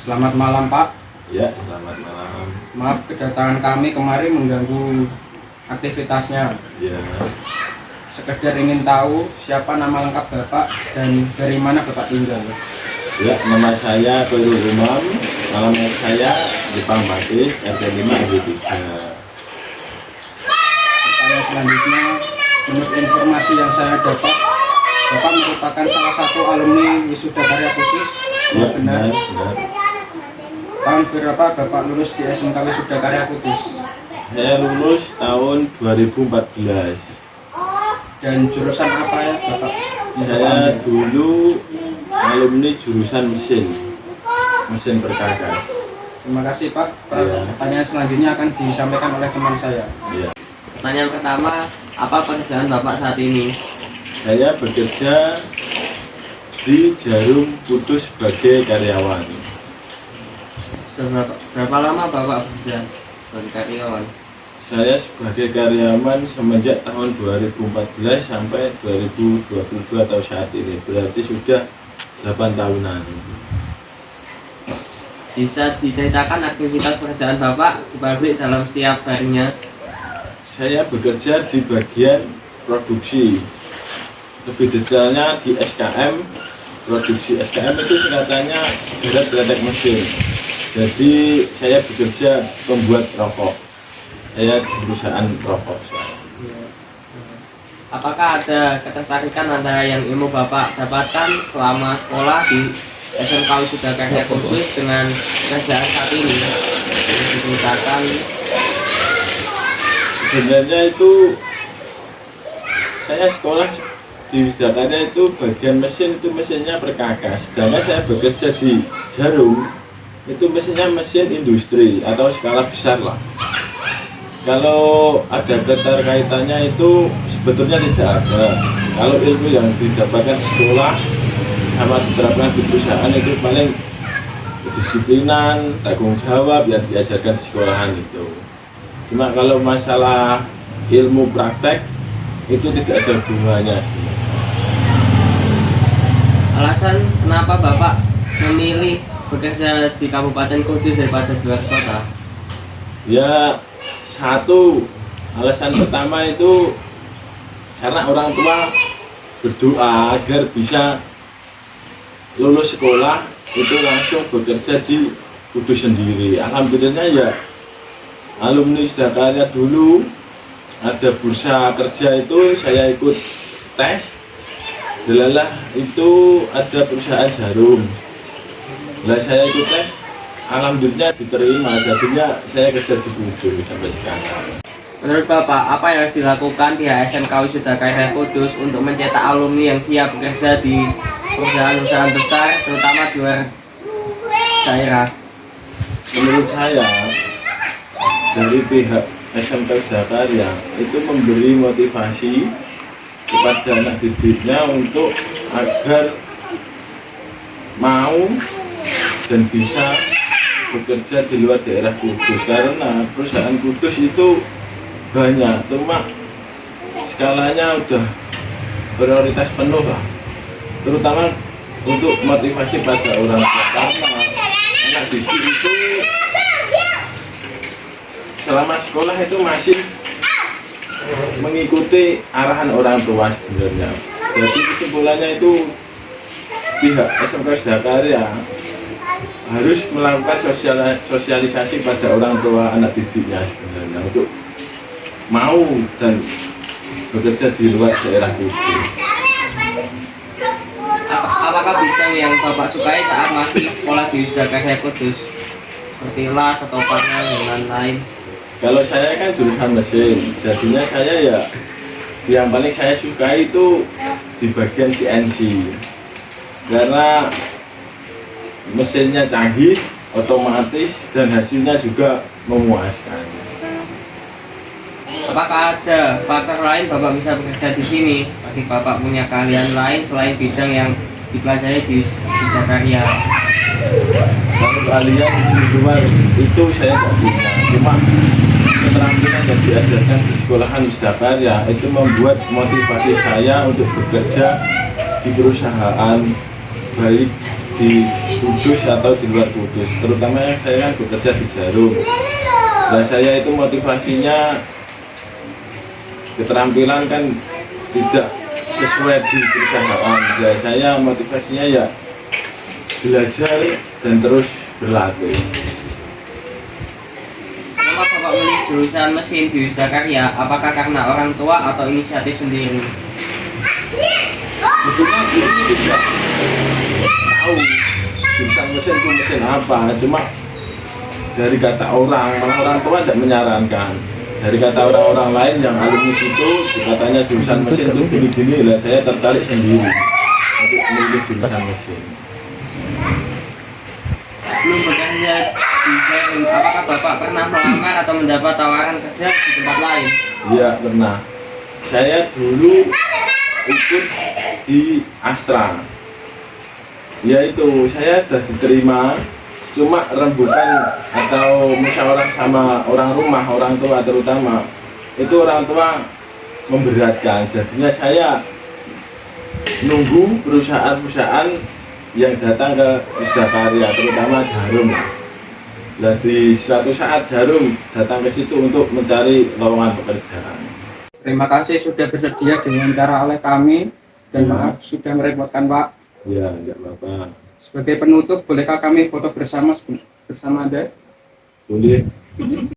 Selamat malam Pak. Ya, selamat malam. Maaf kedatangan kami kemarin mengganggu aktivitasnya. Ya, Sekedar ingin tahu siapa nama lengkap Bapak dan dari mana Bapak tinggal. ya, nama saya Khairul Umam. Alamat saya Jepang Batis, RT 5 RW 3. Pertanyaan selanjutnya, menurut informasi yang saya dapat, Bapak merupakan salah satu alumni wisuda karya khusus. Ya, Benar. benar. Tahun berapa Bapak lulus di SMK Wisuda Karya Kudus? Saya lulus tahun 2014. Dan jurusan apa ya Bapak? Saya dulu alumni jurusan mesin perkakas. Terima kasih Pak. Ya. Pertanyaan selanjutnya akan disampaikan oleh teman saya. Ya, Pertanyaan pertama, apa pekerjaan Bapak saat ini? saya bekerja di Jarum Kudus sebagai karyawan. Berapa lama Bapak bekerja sebagai karyawan? Saya sebagai karyawan semenjak tahun 2014 sampai 2022 atau saat ini, berarti sudah 8 tahunan. Bisa diceritakan aktivitas pekerjaan Bapak di pabrik dalam setiap harinya? Saya bekerja di bagian produksi, lebih detailnya di SKM. Produksi SKM itu singkatannya segera geletek mesin. Jadi saya bekerja pembuat rokok. Saya di perusahaan rokok. Apakah ada ketertarikan antara yang ilmu Bapak dapatkan selama sekolah di SMK Wisuda Karya Kudus dengan pekerjaan saat ini? Bisa diceritakan. Sebenarnya itu saya sekolah di Wisuda Karya itu bagian mesin, itu mesinnya perkakas. Sedangkan saya bekerja di Jarum itu mesinnya mesin industri atau skala besar lah. Kalau ada keterkaitannya itu sebetulnya tidak ada. Kalau ilmu yang didapatkan di sekolah sama diterapkan di perusahaan itu paling kedisiplinan, tanggung jawab yang diajarkan di sekolahan itu. Cuma kalau masalah ilmu praktek itu tidak ada hubungannya. Alasan Kenapa Bapak memilih bekerja di Kabupaten Kudus daripada di luar kota? Ya, satu alasan pertama itu karena orang tua berdoa agar bisa lulus sekolah itu langsung bekerja di Kudus sendiri. Alhamdulillah ya, alumni Wisuda Karya dulu ada bursa kerja itu saya ikut tes. Delalah itu ada perusahaan Jarum. Lah saya ikut tes, alhamdulillah diterima. Jadinya saya kerja di Kudus sampai sekarang. Menurut Bapak, apa yang harus dilakukan pihak SMK Wisuda Karya Kudus untuk mencetak alumni yang siap bekerja di perusahaan-perusahaan besar, terutama di luar daerah? Menurut saya dari pihak SMK Wisuda Karya itu memberi motivasi kepada anak didiknya untuk agar mau dan bisa bekerja di luar daerah Kudus, karena perusahaan Kudus itu banyak, cuma skalanya udah prioritas penuh lah, terutama untuk motivasi pada orang tua, karena anak didik itu selama sekolah itu masih mengikuti arahan orang tua sebenarnya. Jadi kesimpulannya itu pihak SMK Wisuda Karya harus melakukan sosialisasi pada orang tua anak didiknya sebenarnya untuk mau dan bekerja di luar daerah Kudus. Apakah bidang yang Bapak sukai saat masih sekolah di Wisuda Karya Kudus? Seperti las atau panel dan lain-lain? Kalau saya kan jurusan mesin, jadinya saya ya yang paling saya suka itu di bagian CNC, karena mesinnya canggih, otomatis, dan hasilnya juga memuaskan. Apakah ada faktor lain Bapak bisa bekerja di sini? Seperti Bapak punya keahlian lain selain bidang yang dipelajari di Wisuda Karya? Kalau keahlian di luar itu saya tidak punya, cuma keterampilan yang diajarkan di sekolahan Wisuda Karya itu membuat motivasi saya untuk bekerja di perusahaan baik di Kudus atau di luar Kudus, terutama saya kan bekerja di Jarum. Nah, saya itu motivasinya keterampilan kan tidak sesuai di perusahaan. Nah, saya motivasinya ya belajar dan terus berlatih. Kenapa Bapak memilih jurusan mesin di Wisda Karya? Apakah karena orang tua atau inisiatif sendiri? Sebetulnya ini tidak tahu jurusan mesin itu mesin apa, cuma dari kata orang tua tidak menyarankan. Dari kata orang-orang lain yang alumni situ, katanya jurusan mesin itu gini-gini lah, saya tertarik sendiri untuk memilih jurusan mesin. Belum bekerja di Jarum, apakah Bapak pernah melamar atau mendapat tawaran kerja di tempat lain? Iya pernah. Saya dulu ikut di Astra. Ya itu saya sudah diterima, cuma rembukan atau musyawarah sama orang rumah, orang tua terutama, itu orang tua memberatkan. Jadinya saya nunggu perusahaan-perusahaan yang datang ke Wisda Karya, terutama Jarum. Nah, di suatu saat Jarum datang ke situ untuk mencari lowongan pekerjaan. Terima kasih sudah bersedia diwawancara oleh kami dan maaf sudah merepotkan Pak. Ya, enggak apa-apa. Sebagai penutup, bolehkah kami foto bersama Anda? Boleh.